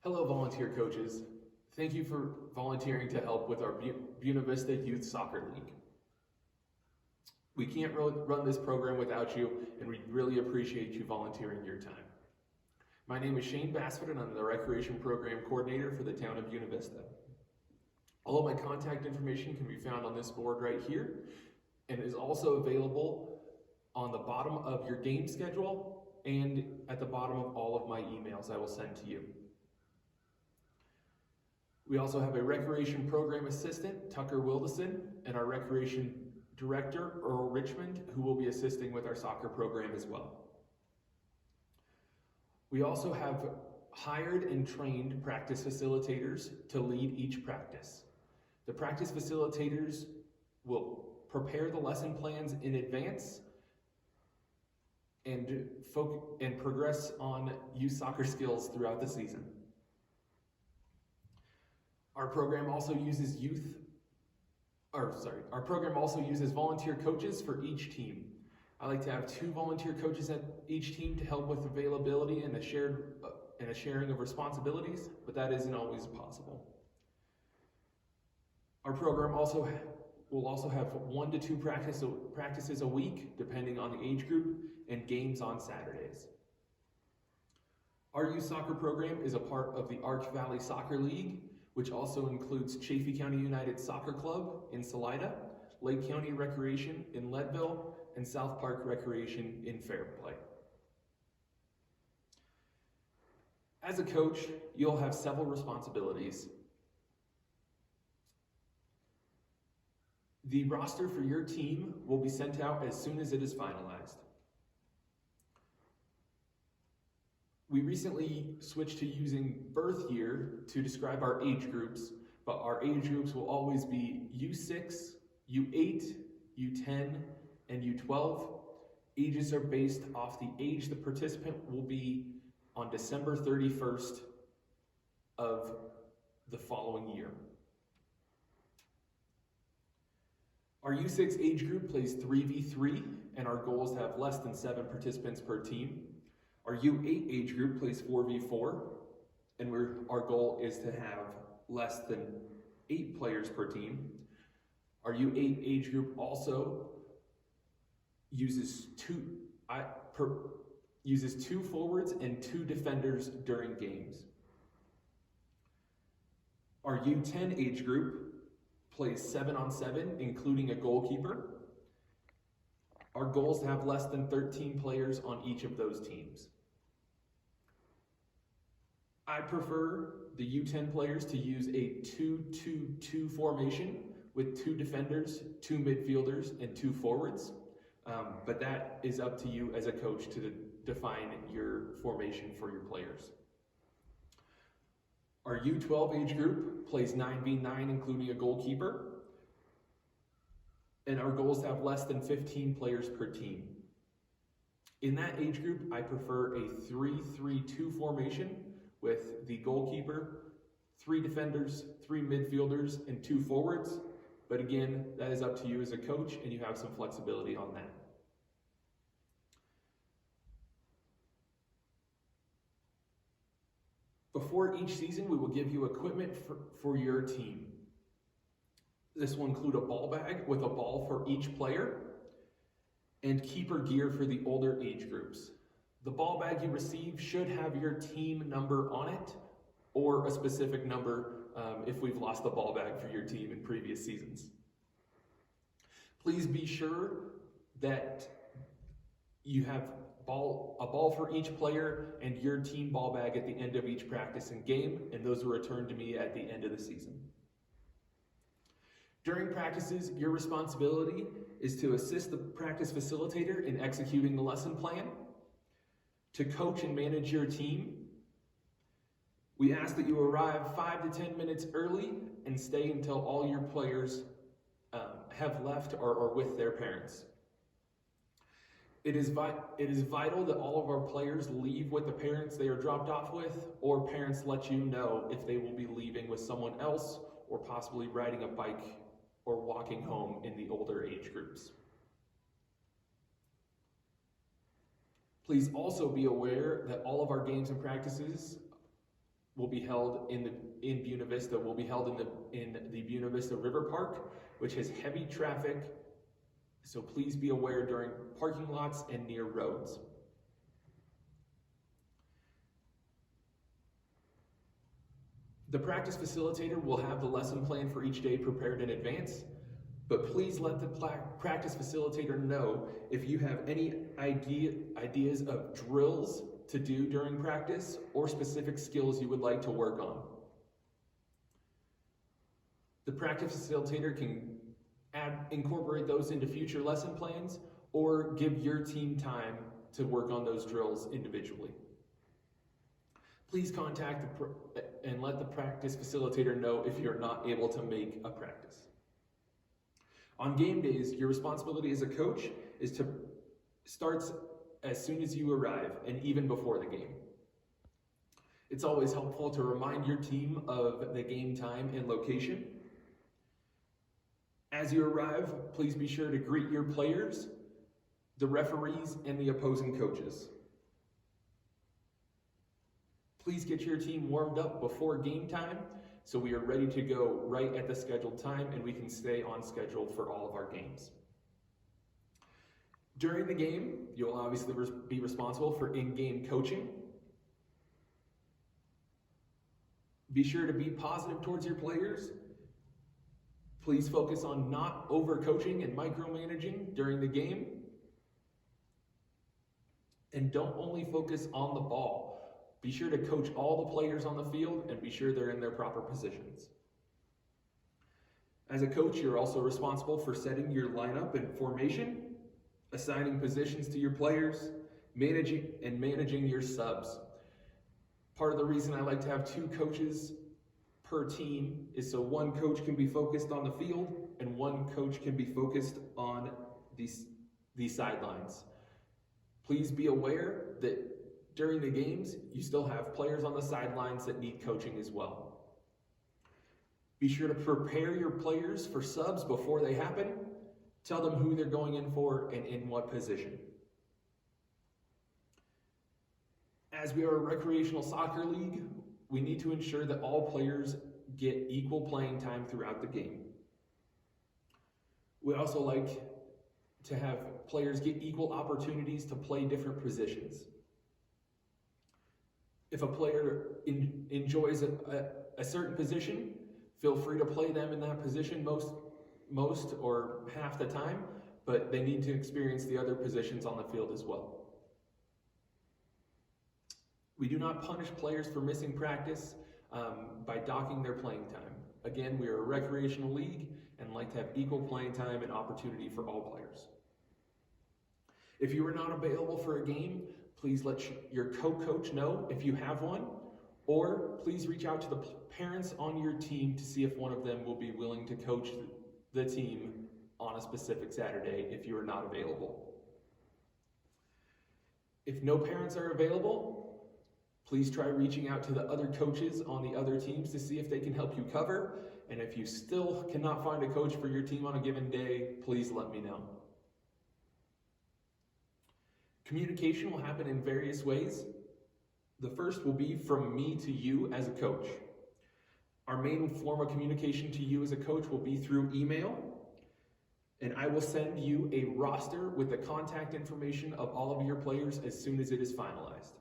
Hello, volunteer coaches. Thank you for volunteering to help with our Buena Vista Youth Soccer League. We can't run this program without you, and we really appreciate you volunteering your time. My name is Shane Bassford, and I'm the Recreation Program Coordinator for the town of Buena Vista. All of my contact information can be found on this board right here, and is also available on the bottom of your game schedule and at the bottom of all of my emails I will send to you. We also have a Recreation Program Assistant, Tucker Wilderson, and our Recreation Director, Earl Richmond, who will be assisting with our soccer program as well. We also have hired and trained practice facilitators to lead each practice. The practice facilitators will prepare the lesson plans in advance and progress on youth soccer skills throughout the season. Our program also uses volunteer coaches for each team. I like to have 2 volunteer coaches at each team to help with availability and a sharing of responsibilities, but that isn't always possible. Our program will also have 1 to 2 practices a week, depending on the age group, and games on Saturdays. Our youth soccer program is a part of the Ark Valley Soccer League, which also includes Chaffee County United Soccer Club in Salida, Lake County Recreation in Leadville, and South Park Recreation in Fairplay. As a coach, you'll have several responsibilities. The roster for your team will be sent out as soon as it is finalized. We recently switched to using birth year to describe our age groups, but our age groups will always be U6, U8, U10, and U12. Ages are based off the age the participant will be on December 31st of the following year. Our U6 age group plays 3v3, and our goal is to have less than 7 participants per team. Our U8 age group plays 4v4, and our goal is to have less than 8 players per team. Our U8 age group also uses 2 forwards and 2 defenders during games. Our U10 age group plays 7-on-7, including a goalkeeper. Our goal is to have less than 13 players on each of those teams. I prefer the U10 players to use a 2-2-2 formation with 2 defenders, 2 midfielders, and 2 forwards. But that is up to you as a coach to define your formation for your players. Our U12 age group plays 9v9, including a goalkeeper. And our goal is to have less than 15 players per team. In that age group, I prefer a 3-3-2 formation with the goalkeeper, 3 defenders, 3 midfielders, and 2 forwards. But again, that is up to you as a coach, and you have some flexibility on that. Before each season, we will give you equipment for your team. This will include a ball bag with a ball for each player and keeper gear for the older age groups. The ball bag you receive should have your team number on it or a specific number if we've lost the ball bag for your team in previous seasons. Please be sure that you have a ball for each player and your team ball bag at the end of each practice and game, and those are returned to me at the end of the season. During practices, your responsibility is to assist the practice facilitator in executing the lesson plan, to coach and manage your team. We ask that you arrive 5 to 10 minutes early and stay until all your players have left or are with their parents. It is vital that all of our players leave with the parents they are dropped off with, or parents let you know if they will be leaving with someone else or possibly riding a bike or walking home in the older age groups. Please also be aware that all of our games and practices will be held in Buena Vista will be held in the Buena Vista River Park, which has heavy traffic, so please be aware during parking lots and near roads. The practice facilitator will have the lesson plan for each day prepared in advance, but please let the practice facilitator know if you have any ideas of drills to do during practice or specific skills you would like to work on. The practice facilitator can incorporate those into future lesson plans or give your team time to work on those drills individually. Please contact and let the practice facilitator know if you're not able to make a practice. On game days, your responsibility as a coach is to start as soon as you arrive and even before the game. It's always helpful to remind your team of the game time and location. As you arrive, please be sure to greet your players, the referees, and the opposing coaches. Please get your team warmed up before game time so we are ready to go right at the scheduled time and we can stay on schedule for all of our games. During the game, you'll obviously be responsible for in-game coaching. Be sure to be positive towards your players. Please focus on not over-coaching and micromanaging during the game. And don't only focus on the ball. Be sure to coach all the players on the field and be sure they're in their proper positions. As a coach, you're also responsible for setting your lineup and formation, assigning positions to your players, managing your subs. Part of the reason I like to have 2 coaches per team is so one coach can be focused on the field and one coach can be focused on the sidelines. Please be aware that during the games, you still have players on the sidelines that need coaching as well. Be sure to prepare your players for subs before they happen. Tell them who they're going in for and in what position. As we are a recreational soccer league, we need to ensure that all players get equal playing time throughout the game. We also like to have players get equal opportunities to play different positions. If a player enjoys a certain position, feel free to play them in that position most or half the time, but they need to experience the other positions on the field as well. We do not punish players for missing practice by docking their playing time. Again, we are a recreational league and like to have equal playing time and opportunity for all players. If you are not available for a game, please let your co-coach know if you have one, or please reach out to the parents on your team to see if one of them will be willing to coach the team on a specific Saturday if you are not available. If no parents are available, please try reaching out to the other coaches on the other teams to see if they can help you cover, and if you still cannot find a coach for your team on a given day, please let me know. Communication will happen in various ways. The first will be from me to you as a coach. Our main form of communication to you as a coach will be through email, and I will send you a roster with the contact information of all of your players as soon as it is finalized.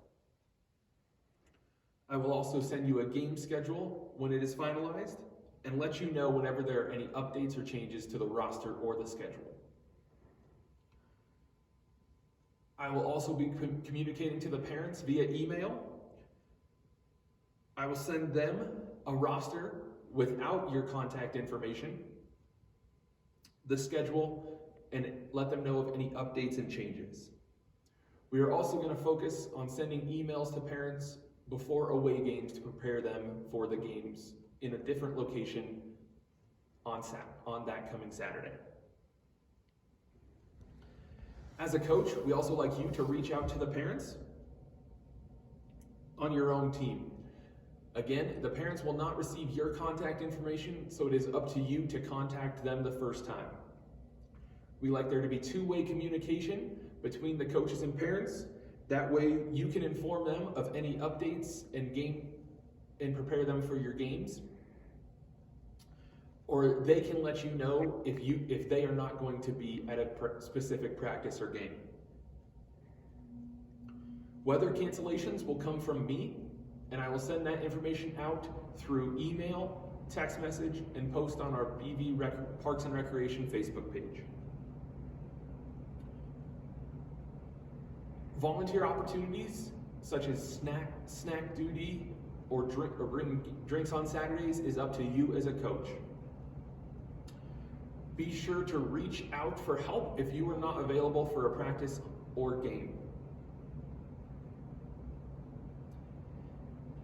I will also send you a game schedule when it is finalized and let you know whenever there are any updates or changes to the roster or the schedule. I will also be communicating to the parents via email. I will send them a roster without your contact information, the schedule, and let them know of any updates and changes. We are also going to focus on sending emails to parents before away games to prepare them for the games in a different location on that coming Saturday. As a coach, we also like you to reach out to the parents on your own team. Again, the parents will not receive your contact information, so it is up to you to contact them the first time. We like there to be two-way communication between the coaches and parents. That way you can inform them of any updates and and prepare them for your games. Or they can let you know if they are not going to be at a specific practice or game. Weather cancellations will come from me, and I will send that information out through email, text message, and post on our BV Parks and Recreation Facebook page. Volunteer opportunities such as snack duty or bring drinks on Saturdays is up to you as a coach. Be sure to reach out for help if you are not available for a practice or game.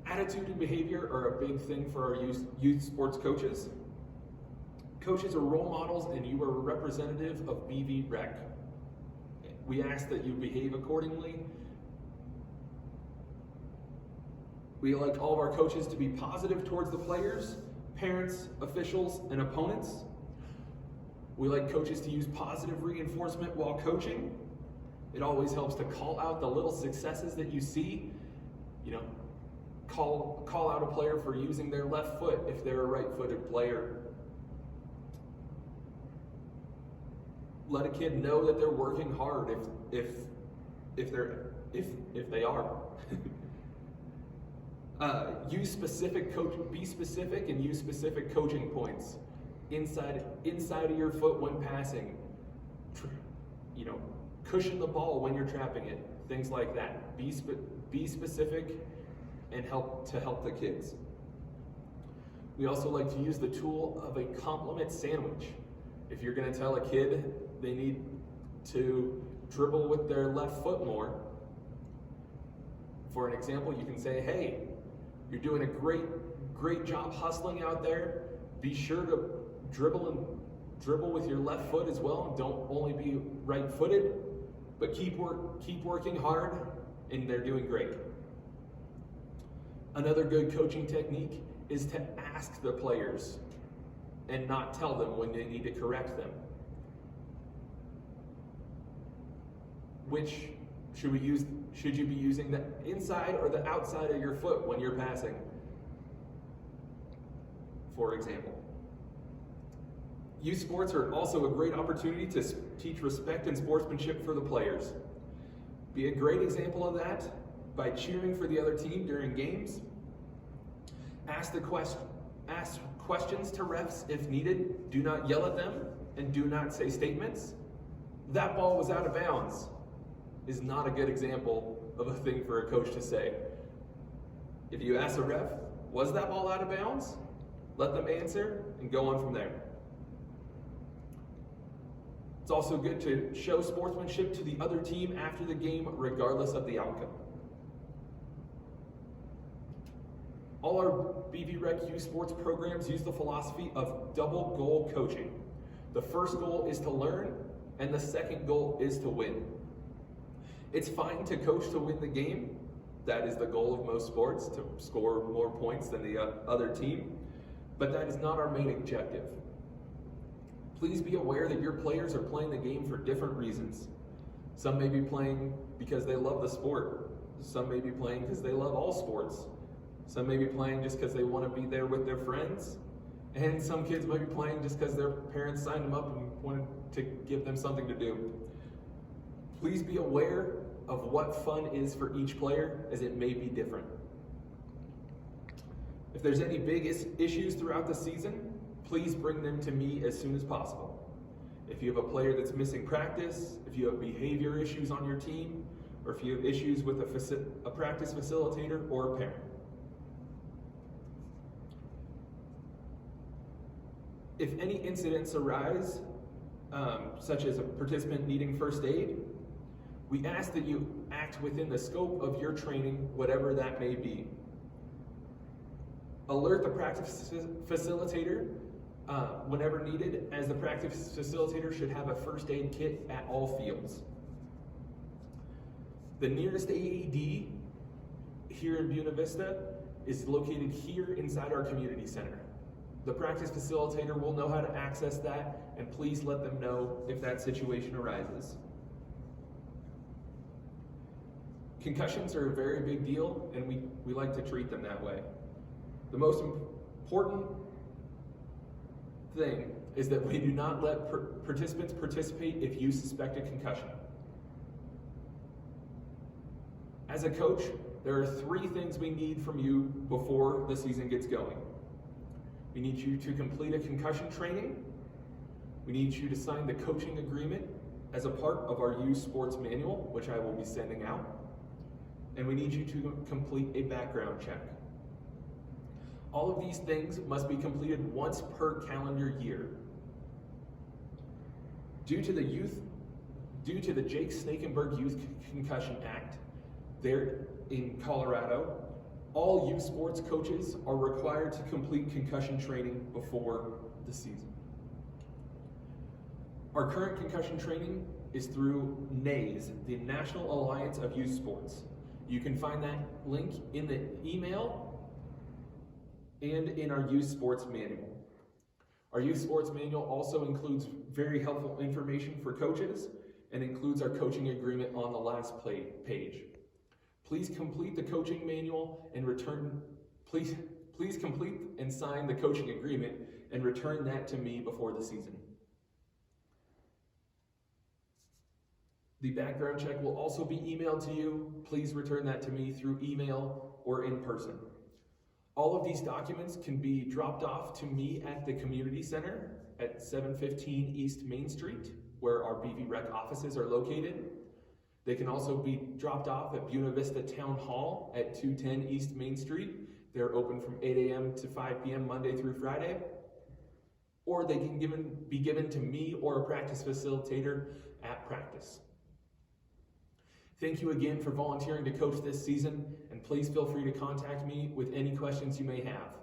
Attitude and behavior are a big thing for our youth sports coaches. Coaches are role models and you are a representative of BV Rec. We ask that you behave accordingly. We like all of our coaches to be positive towards the players, parents, officials, and opponents. We like coaches to use positive reinforcement while coaching. It always helps to call out the little successes that you see. Call out a player for using their left foot if they're a right-footed player. Let a kid know that they're working hard if they are. Be specific and use specific coaching points inside of your foot when passing. Cushion the ball when you're trapping it. Things like that. Be specific and help the kids. We also like to use the tool of a compliment sandwich. If you're going to tell a kid they need to dribble with their left foot more, for an example, you can say, hey, you're doing a great job hustling out there. Be sure to dribble with your left foot as well. Don't only be right-footed, but keep working hard, and they're doing great. Another good coaching technique is to ask the players and not tell them when they need to correct them. Which should you be using the inside or the outside of your foot when you're passing? For example. Youth sports are also a great opportunity to teach respect and sportsmanship for the players. Be a great example of that by cheering for the other team during games. Ask questions to refs if needed. Do not yell at them and do not say statements. That ball was out of bounds is not a good example of a thing for a coach to say. If you ask a ref, was that ball out of bounds? Let them answer and go on from there. It's also good to show sportsmanship to the other team after the game, regardless of the outcome. All our BV Rec youth sports programs use the philosophy of double goal coaching. The first goal is to learn, and the second goal is to win. It's fine to coach to win the game. That is the goal of most sports, to score more points than the other team. But that is not our main objective. Please be aware that your players are playing the game for different reasons. Some may be playing because they love the sport. Some may be playing because they love all sports. Some may be playing just because they want to be there with their friends. And some kids might be playing just because their parents signed them up and wanted to give them something to do. Please be aware of what fun is for each player, as it may be different. If there's any big issues throughout the season, please bring them to me as soon as possible. If you have a player that's missing practice, if you have behavior issues on your team, or if you have issues with a practice facilitator or a parent. If any incidents arise, such as a participant needing first aid, we ask that you act within the scope of your training, whatever that may be. Alert the practice facilitator whenever needed, as the practice facilitator should have a first aid kit at all fields. The nearest AED here in Buena Vista is located here inside our community center. The practice facilitator will know how to access that, and please let them know if that situation arises. Concussions are a very big deal, and we like to treat them that way. The most important thing is that we do not let participants participate if you suspect a concussion. As a coach, there are 3 things we need from you before the season gets going. We need you to complete a concussion training. We need you to sign the coaching agreement as a part of our youth sports manual, which I will be sending out. And we need you to complete a background check. All of these things must be completed once per calendar year. Due to the Jake Snakenberg Youth Concussion Act, there in Colorado, all youth sports coaches are required to complete concussion training before the season. Our current concussion training is through NAYS, the National Alliance of Youth Sports. You can find that link in the email and in our youth sports manual. Our youth sports manual also includes very helpful information for coaches and includes our coaching agreement on the last page. Please complete the coaching manual and please complete and sign the coaching agreement and return that to me before the season. The background check will also be emailed to you. Please return that to me through email or in person. All of these documents can be dropped off to me at the community center at 715 East Main Street, where our BV Rec offices are located. They can also be dropped off at Buena Vista Town Hall at 210 East Main Street. They're open from 8 a.m. to 5 p.m. Monday through Friday. Or they can be given to me or a practice facilitator at practice. Thank you again for volunteering to coach this season, and please feel free to contact me with any questions you may have.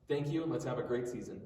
Thank you, and let's have a great season.